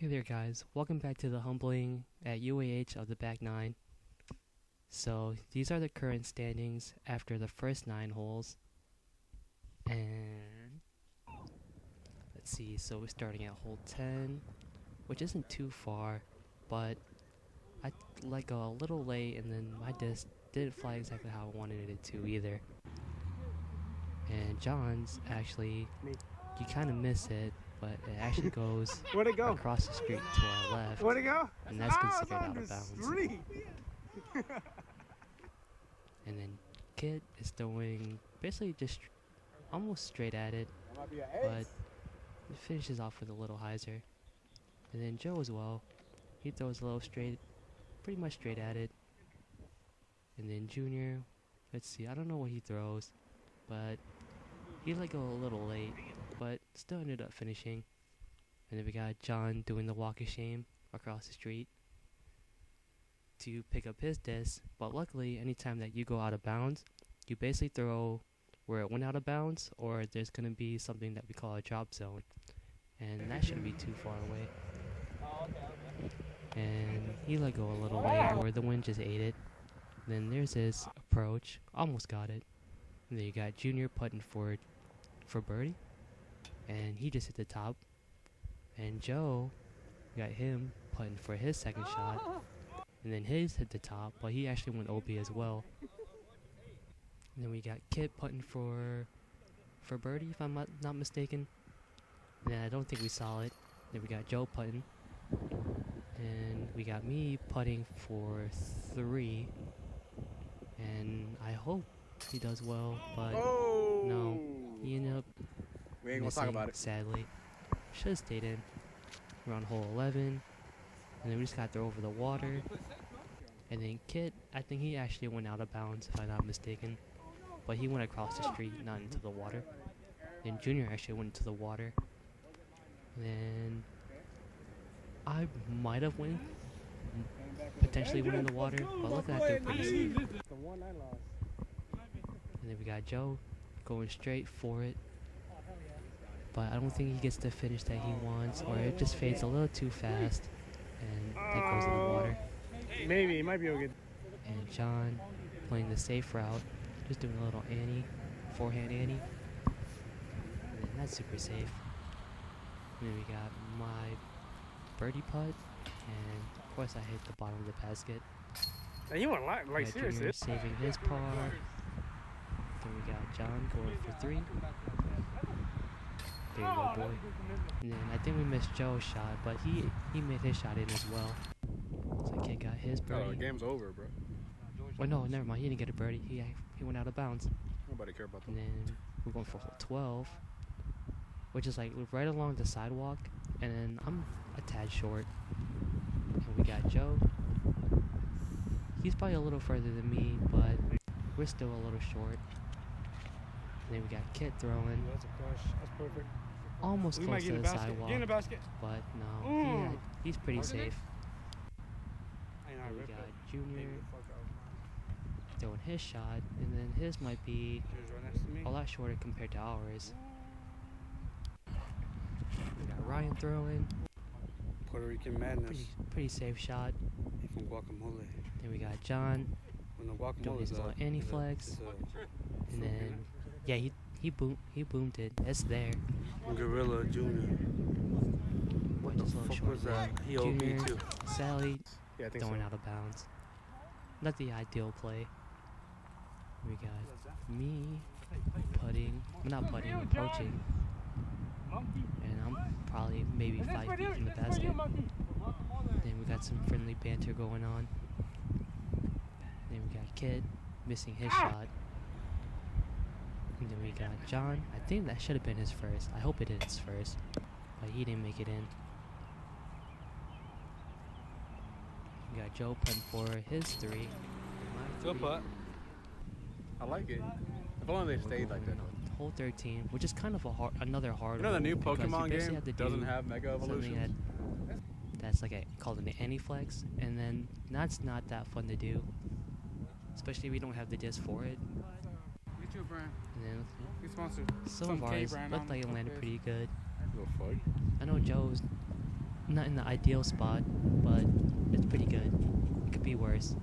Hey there guys, welcome back to the humbling at UAH of the back 9. So these are the current standings after the first 9 holes. And let's see, so we're starting at hole 10, which isn't too far, but I like a little late and then my disc didn't fly exactly how I wanted it to either. And John's actually, you kind of miss it, but it actually goes across the street to our left. Where'd it go? And that's considered out of bounds. And then Kit is throwing basically just almost straight at it, but it finishes off with a little hyzer. And then Joe as well, he throws a little straight, pretty much straight at it. And then Junior, let's see, I don't know what he throws, but he let go a little late, but still ended up finishing. And then we got John doing the walk of shame across the street to pick up his disc, but luckily anytime that you go out of bounds, you basically throw where it went out of bounds, or there's going to be something that we call a drop zone, and that shouldn't be too far away. And he let go a little late, or the wind just ate it. Then there's his approach, almost got it. And then you got Junior putting for birdie, and he just hit the top. And Joe, got him putting for his second shot, and then his hit the top, but he actually went OB as well. And then we got Kit putting for birdie, if I'm not mistaken. And then I don't think we saw it. Then we got Joe putting, and we got me putting for 3. And I hope he does well, but no, he ended up we ain't gonna talk about it. Sadly, should have stayed in. We're on hole 11, and then we just got to throw over the water. And then Kit, I think he actually went out of bounds, if I'm not mistaken, but he went across the street, not into the water. Then Junior actually went into the water. And then I might have potentially went in the water, but look at that, pretty safe. And then we got Joe going straight for it, but I don't think he gets the finish that he wants, or it just fades a little too fast, and that goes in the water. Maybe, it might be okay. And John playing the safe route, just doing a little Annie, forehand Annie, and then that's super safe. And then we got my birdie putt, and of course I hit the bottom of the basket. Now you want like seriously? Junior saving his par. Then we got John going for 3. There you go, boy. And then I think we missed Joe's shot, but he made his shot in as well. So Kid got his birdie. Oh, the game's over, bro. Oh no, never mind. He didn't get a birdie. He went out of bounds. Nobody care about that. And then we're going for hole 12, which is like right along the sidewalk. And then I'm a tad short. And we got Joe. He's probably a little further than me, but we're still a little short. And then we got Kit throwing. That's a push. That's perfect. Almost close to the sidewalk. Get in the basket. But no, he's pretty safe. And we got Junior throwing his shot, and then his might be a lot shorter compared to ours. We got Ryan throwing. Puerto Rican madness. Pretty safe shot. From guacamole. Then we got John doing his little Annie flex. And then, yeah, he boomed it. It's there. Gorilla Junior. What the fuck was that? He OB too. Sally Yeah, throwing out of bounds. Not the ideal play. We got me putting, not putting, approaching. And I'm probably maybe 5 feet from the basket. Then we got some friendly banter going on. Then we got Kid missing his shot. And then we got John. I think that should have been his first. I hope it is his first, but he didn't make it in. We got Joe putting for his 3. Good putt. I like it. If only they stayed like that. Hole 13, which is kind of another hard. You know the new hole Pokemon game doesn't have Mega Evolutions? That's like called an Anti-Flex, and then that's not that fun to do, especially if we don't have the disc for it. Get you a brand. And then Get sponsored. some of ours looked like it landed pretty good. No fuck. I know Joe's not in the ideal spot, but it's pretty good. It could be worse.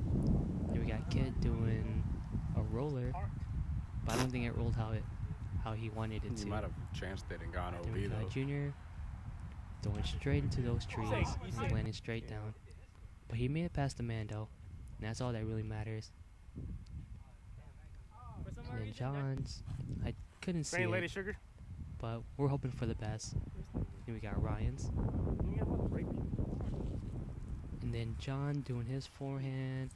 Then we got Kid doing a roller, but I don't think it rolled how he wanted it to. You might have chanced it and gone Then we OB got though. Junior throwing straight into those trees and landing straight down. But he made it past the Mando, and that's all that really matters. And then John's, I couldn't see Lady it, Sugar. but we're hoping for the best. Then we got Ryan's. And then John doing his forehand.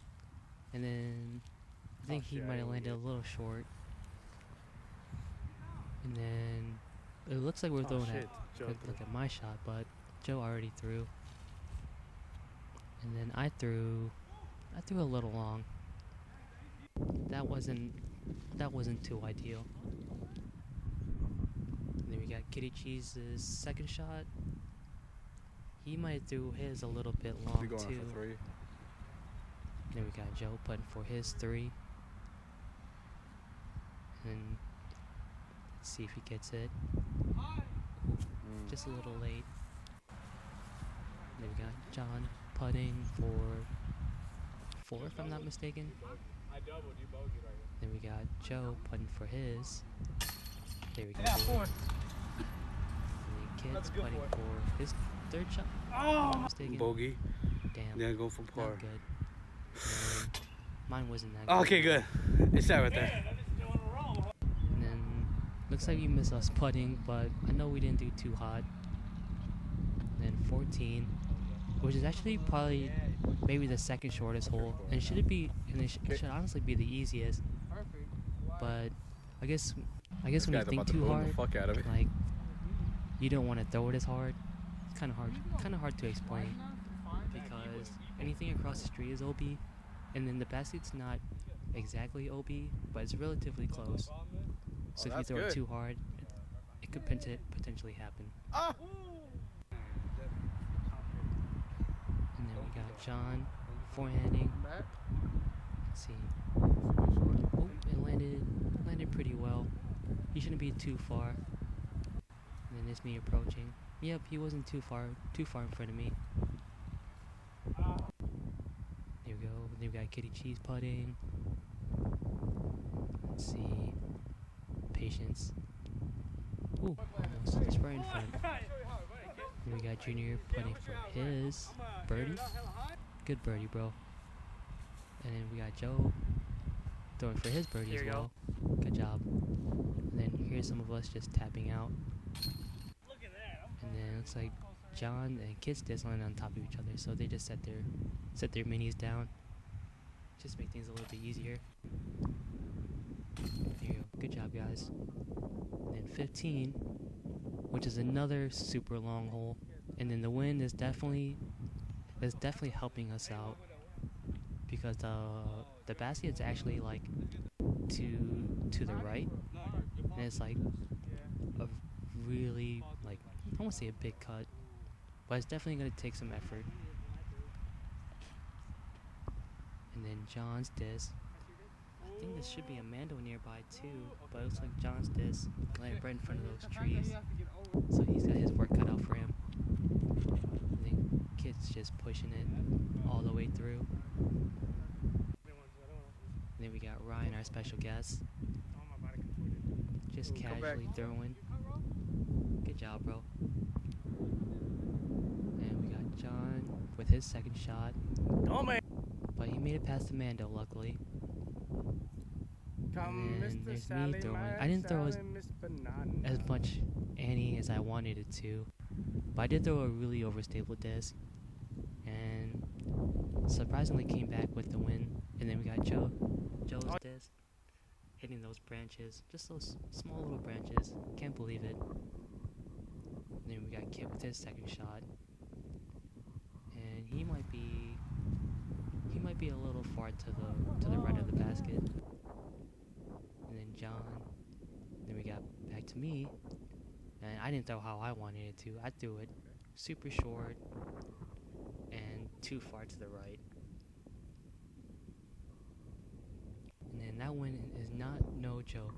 And then I think he might have landed a little short. And then it looks like we're throwing at look at my shot, but Joe already threw. And then I threw a little long. That wasn't too ideal. And then we got Kitty Cheese's second shot. He might have threw his a little bit long You going too. for 3? Then we got Joe putting for his 3. And let's see if he gets it. Just a little late. Then we got John putting for 4, if I'm not mistaken. Then we got Joe putting for his. There we go. And then Kid's putting for his 3rd shot. If I'm not mistaken. Bogey. Damn. Then go for par. Not good. And mine wasn't that good. Okay, good. It's that right there. And then looks like we missed us putting, but I know we didn't do too hot. And then 14, which is actually probably maybe the 2nd shortest hole, and should honestly be the easiest. But I guess when you think about to too boom hard, the fuck out of it. like you don't want to throw it as hard. It's kind of hard to explain because anything across the street is OB, and then the basket's not exactly OB, but it's relatively close. So if you throw it too hard, it could potentially happen. And then we got John forehanding. Let's see. Oh, it landed pretty well. He shouldn't be too far. And then it's me approaching. Yep, he wasn't too far in front of me. There we go. Then we got Kitty Cheese putting. Let's see. Patience. Ooh, almost just right in front. Then we got Junior putting for his birdie. Good birdie, bro. And then we got Joe throwing for his birdie as well. Good job. And then here's some of us just tapping out. And then it looks like John and Kid Stiz landed on top of each other, so they just set their minis down. Just make things a little bit easier. There you go. Good job, guys. And then 15, which is another super long hole. And then the wind is definitely helping us out because the basket's actually like to the right, and it's like a really like I won't say a big cut, but it's definitely gonna take some effort. And then John's disc. I think this should be a Mando nearby too, but it looks like John's disc landed right in front of those trees. So he's got his work cut out for him. I think Kid's just pushing it all the way through. And then we got Ryan, our special guest, just casually throwing. Good job, bro. And we got John with his 2nd shot. Oh man! But he made it past the Mando, luckily. And then there's me throwing. I didn't throw as much Annie as I wanted it to, but I did throw a really overstable disc, and surprisingly came back with the win. And then we got Joe's disc hitting those branches, just those small little branches. Can't believe it. And then we got Kit with his 2nd shot, and he might be a little far to the right of the basket. And then John. Then we got back to me, and I didn't throw how I wanted it to. I threw it super short and too far to the right. And then that win is no joke.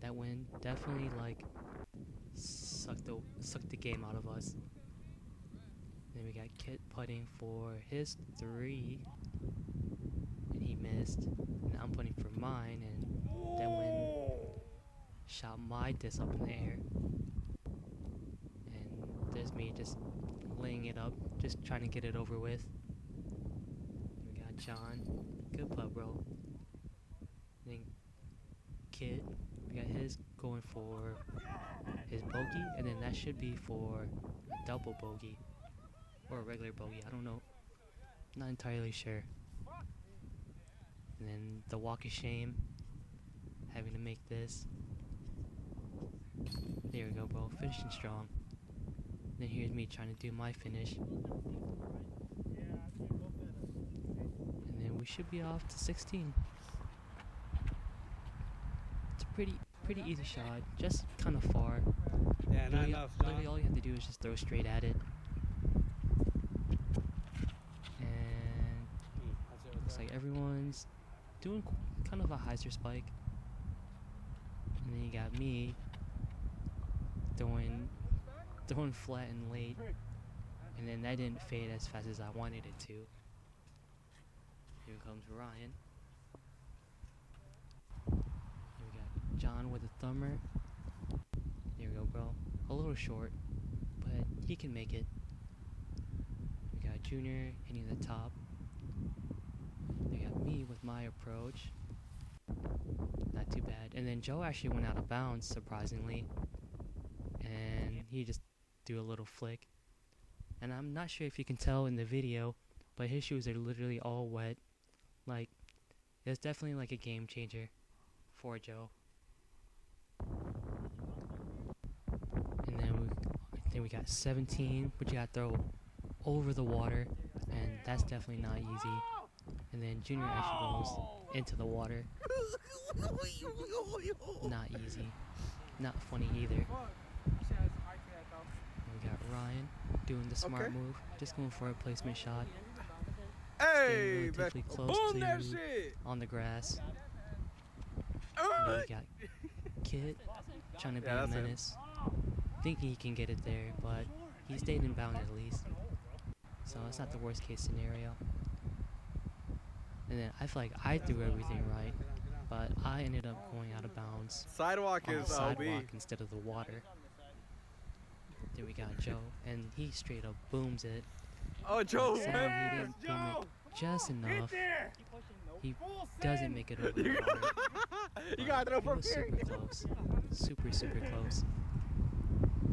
That win definitely like sucked the game out of us. we got Kit putting for his 3, and he missed. And I'm putting for mine, and then when shot my disc up in the air, and there's me just laying it up, just trying to get it over with. We got John, good putt, bro. Then Kit, we got his going for his bogey, and then that should be for a double bogey or a regular bogey. I don't know, not entirely sure. And then the walk of shame, having to make this. There we go, bro, finishing strong. Then here's me trying to do my finish. And then we should be off to 16. It's a pretty easy shot, just kind of far. Yeah, not enough, Literally all you have to do is just throw straight at it. And looks like everyone's doing kind of a hyzer spike. And then you got me throwing flat and late, and then that didn't fade as fast as I wanted it to. Here comes Ryan. Here we got John with a thumber. There we go, bro. A little short, but he can make it. We got Junior hitting the top. They got me with my approach. Not too bad. And then Joe actually went out of bounds, surprisingly. And he just do a little flick. And I'm not sure if you can tell in the video, but his shoes are literally all wet. Like, it's definitely like a game changer for Joe. And then we got 17, which you gotta throw over the water, and that's definitely not easy. And then Junior actually goes into the water. Not easy. Not funny either. We got Ryan doing the smart move, just going for a placement shot. Hey, relatively close boom to that shit. on the grass. And then we got Kit trying to be a menace, thinking he can get it there, but he stayed in bounds at least. So it's not the worst case scenario. And then I feel like I threw everything right, but I ended up going out of bounds Sidewalk on the is OB. sidewalk instead of the water. Then we got Joe, and he straight up booms it. Oh, Joe, Somehow man. he didn't boom it just enough. He doesn't make it over the water. You gotta throw He from was here. super close. Super close.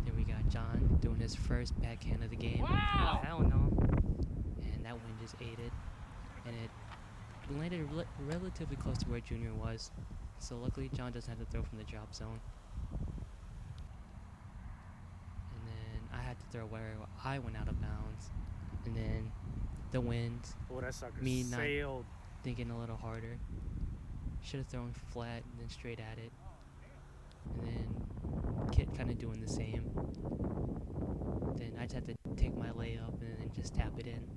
Then we got John doing his first backhand of the game. Oh, hell no. And that one just ate it. And it landed relatively close to where Junior was. So luckily John doesn't have to throw from the drop zone. And then I had to throw where I went out of bounds. And then the wind, Oh, that sucker Me not- sailed. thinking a little harder. Should have thrown flat and then straight at it. And then Kit kind of doing the same. Then I just had to take my layup and then just tap it in.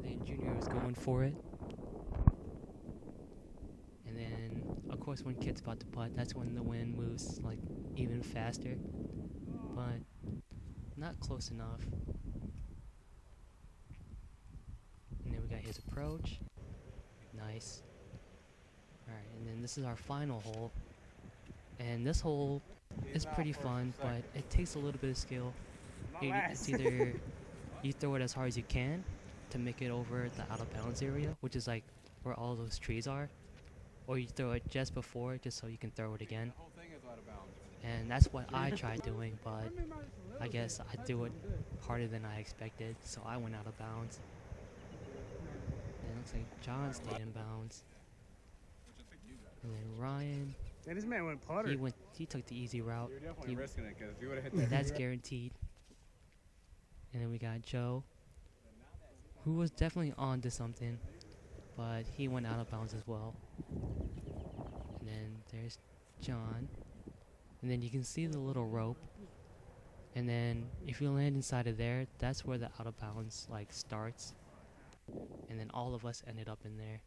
Then Junior was going for it. And then, of course, when Kit's about to putt, that's when the wind moves like even faster. But not close enough. And then we got his approach. Nice. Alright, and then this is our final hole. And this hole is pretty fun, but it takes a little bit of skill. It's either you throw it as hard as you can to make it over the out of bounds area, which is like where all those trees are, or you throw it just before just so you can throw it again. And that's what I tried doing, but I guess I threw it harder than I expected, so I went out of bounds. And it looks like John stayed in bounds. And then Ryan, Man, this man went putter. he took the easy route. You're definitely risking it because you would have hit And that. that's guaranteed. And then we got Joe, who was definitely on to something, but he went out of bounds as well. And then there's John. And then you can see the little rope. And then if you land inside of there, that's where the out of bounds like starts. And then all of us ended up in there.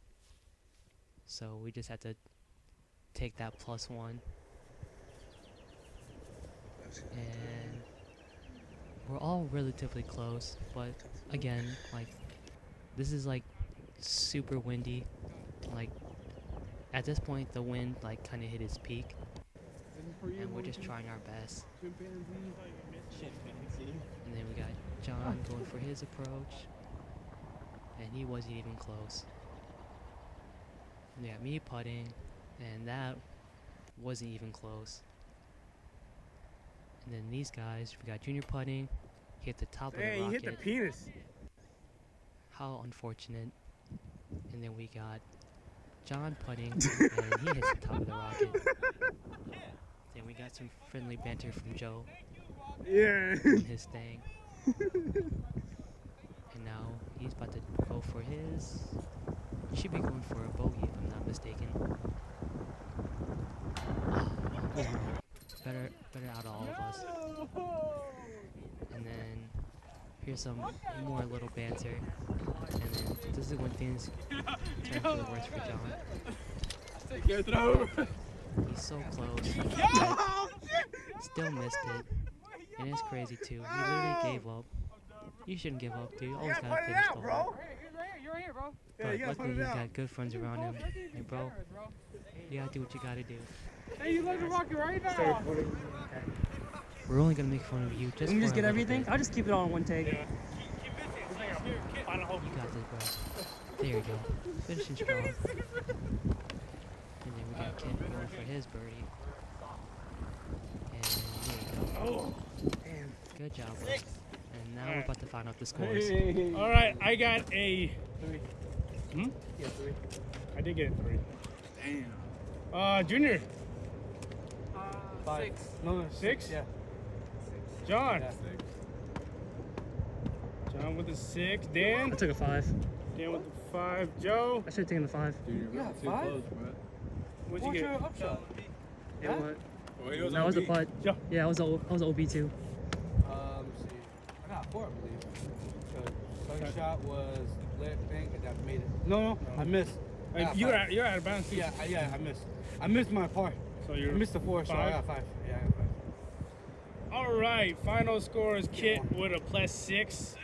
So we just had to take that +1. And we're all relatively close, but again, like, this is like super windy. Like, at this point, the wind like kind of hit its peak, and we're just trying our best. And then we got John going for his approach, and he wasn't even close. And we got me putting, and that wasn't even close. And then these guys, we got Junior putting, hit the top of the Hey, you rocket. hit the penis. How unfortunate. And then we got John putting, and he hits the top of the rocket. Then we got some friendly banter from Joe Yeah. on his thing. And now he's about to go for his. He should be going for a bogey if I'm not mistaken. Better out of all of us. And then here's some more little banter. And then this is when things turn for the worse for John. He's so close, but still missed it. And it's crazy too. He literally gave up. You shouldn't give up, dude. You always gotta finish the hole. You're right here, bro. But luckily he's got good friends around him. Hey, bro, you gotta do what you gotta do. Hey, you let the rocket right now. We're only gonna make fun of you just Can you for just a get little everything? bit. I'll just keep it all in one take. You got this, bro. There you go. Finishing strong. And then we got Ken going for his birdie. And there you go. Oh, damn. Good job, bro. And now we're about to find out the scores. All right, I got a. 3. Hmm? Yeah, 3. I did get a 3. Damn. Junior, 5. 6. No, 6? Yeah. John. Yeah. John with the 6. Dan. I took a 5. Dan with the 5. Joe. I should have taken the 5. Dude, you're too 5? close, bro. What'd you get? Upshot. Yeah, what? Oh, he was That on was a beat. putt. Yeah. Yeah, I was OB too. Let's see. I got 4, I believe. So shot was lit pink and that made it. No, I missed. I got You're 5. out of bounds too. Yeah, I missed. I missed my par. So I you're. missed the 4, so I 5? got 5. Yeah, I got 5. All right, final score is Kit with a +6.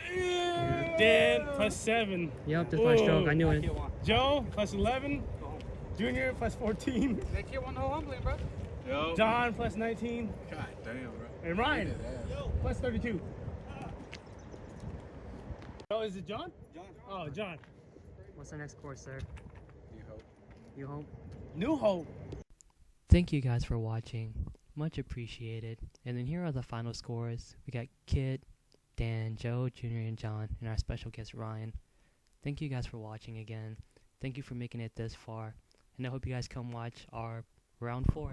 Dan +7. Yep, that's my stroke. I knew it. Kid won. Joe +11. Junior +14. That kid won the whole humbling, bro. Yo. John +19. God damn, bro. And Ryan +32. Oh, is it John? John. Oh, John. What's the next course, sir? You hope? New Hope. Thank you guys for watching. Much appreciated. And then here are the final scores. We got Kid, Dan, Joe, Junior, and John, and our special guest Ryan. Thank you guys for watching again. Thank you for making it this far. And I hope you guys come watch our round 4.